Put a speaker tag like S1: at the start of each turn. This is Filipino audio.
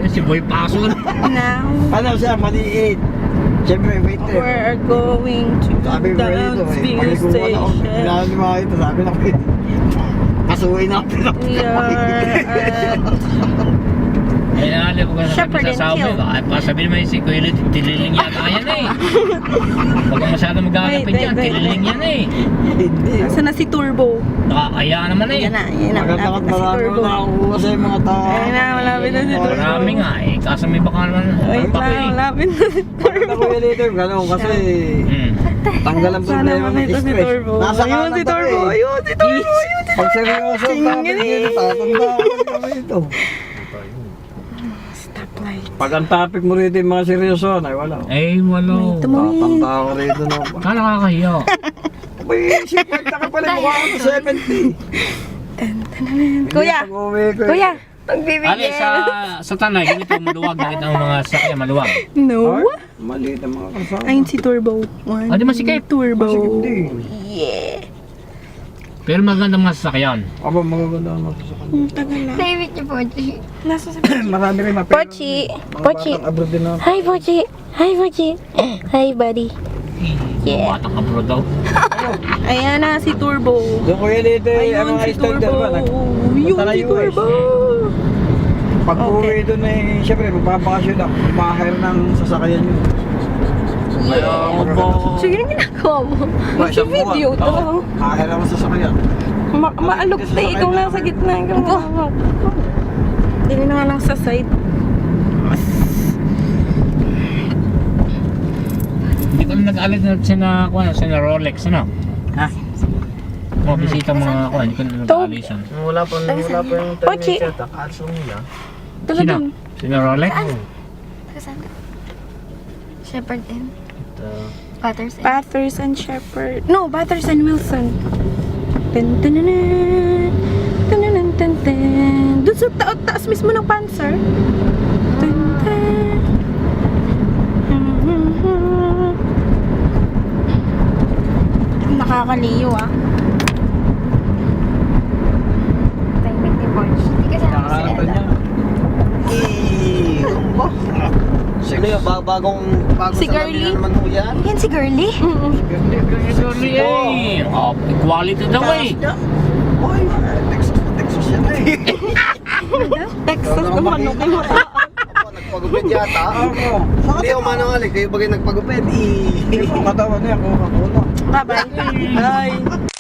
S1: Si Boy Paso.
S2: Now,
S3: Ano siya, maliit. Siyempre, wait eh.
S2: we're going to
S3: Sabi ko rito eh.
S2: Downsville
S3: Pag ikuha na ako,
S2: Station.
S3: kailangan ni mga ito. Sabi na ko eh. Kasuhin na ako.
S2: We are at
S1: Eh, alam ko sa
S2: Shepherd and
S1: sasabi.
S2: Hill.
S1: Ay, pasabi naman si Kuya Lit, tililing yata yan eh. Huwag ka masyado magagapit
S2: Wait,
S1: yan,
S2: wait,
S1: tililing yan eh.
S3: Hindi.
S2: Saan na si Turbo?
S1: Nakakaya naman eh.
S2: Yan na,
S3: Maganda
S2: malapit na si
S3: marami
S2: Turbo.
S3: na nakakuha sa mga tao.
S2: Ayun na, malapit na si Turbo.
S1: Marami nga eh, kaso may baka naman.
S2: Wait
S1: baka
S2: lang,
S1: eh.
S2: malapit na si
S3: Maganda
S2: Turbo.
S3: ko yan dito, gano'n kasi
S1: Hmm.
S3: tanggal ang
S2: Sana
S3: problema ng
S2: makita si
S3: stress.
S2: Turbo.
S3: Nasa
S2: Ayun
S3: kanan
S2: si
S3: ako
S2: Turbo,
S3: eh.
S2: ayun si Turbo, ayun si
S3: Pag seryoso,
S2: Tingnan
S3: dapat
S2: eh.
S3: dito, tatanda ako kami ito.
S2: Stoplight.
S3: Pag ang topic mo rito yung mga seryoso, ay wala.
S1: Eh, wala.
S2: May tumawid.
S3: Tatanda ako rito no.
S1: Ah, nakakahiya.
S3: Abay, 50 ka pala, mukha ko 70.
S2: Kuya,
S3: Pag-uwi ko,
S2: kuya,
S1: Ali,
S2: pagbibigyan.
S1: sa tanay, hindi pa maluwag. Nakita ang mga sakya maluwag.
S2: No.
S3: Ay, maliit ang mga kasama.
S2: Ayun si Turbo. One,
S1: Ah, di masikip.
S2: Turbo.
S3: Masikip din.
S2: Yeah.
S1: Pero maganda mga sasakyan.
S3: Aba, magaganda ang masasakyan.
S2: Ang tagal na.
S4: Favorite niyo po, G.
S2: Nasa sa
S3: Marami rin mapira.
S2: Pochi.
S3: Mga
S2: Pochi.
S3: batang abroad din ako.
S2: Hi, Pochi. Hi, Pochi. Hi, buddy. Yeah.
S1: Batang abroad daw.
S2: Ayan na si Turbo.
S3: Doon ko yan dito, ang
S2: Ayun
S3: mga
S2: si
S3: standard
S2: Turbo.
S3: ba?
S2: Yun
S3: Punta na
S2: si
S3: US.
S2: Turbo.
S3: Pag
S2: Okay.
S3: uwi doon eh, syempre magpapakasyon ako. Mahir ng sasakyan yun.
S2: Yeah. Sige na ginagawa mo. Mag-video to.
S3: Mahir ang sasakyan.
S2: Maalok tayo. Ikaw nasa gitna. Ikaw na. Dili na nga lang sa side.
S1: Hindi ko na nag-alit na sina Rolex, ano?
S3: Ha?
S1: Mga bisita mga kuha, hindi ko na nag-aalisan.
S3: Wala pa yung
S2: Pochi.
S3: Kaso nila.
S2: Tala
S1: Sino?
S2: dun.
S1: Sina Rolex?
S4: Saan? Shepherd and Patterson.
S2: Bathurst and Shepherd. No, Bathurst and Wilson. Dun, dun, dun, dun, dun, dun, dun, dun. Doon sa taas mismo ng Panzer. Dun, dun. Nakakaliyo ah.
S4: Timing ni Borge. Hindi kasi ako si
S3: Nakakarapan
S4: Ella.
S3: niya. Sige, bagong
S2: Si Girlie?
S3: naman mo yan.
S4: Yan si Girlie?
S1: Sorry eh. Oh, quality daw eh.
S3: Oy, Texas yan eh.
S2: Texas
S3: Wala
S2: naman
S3: akong
S2: ako.
S3: Nagpagupit yata. Hindi ako manangali, kayo bagay nagpagupit. Yung katawan niya, Coca-Cola.
S2: Bye-bye. Bye.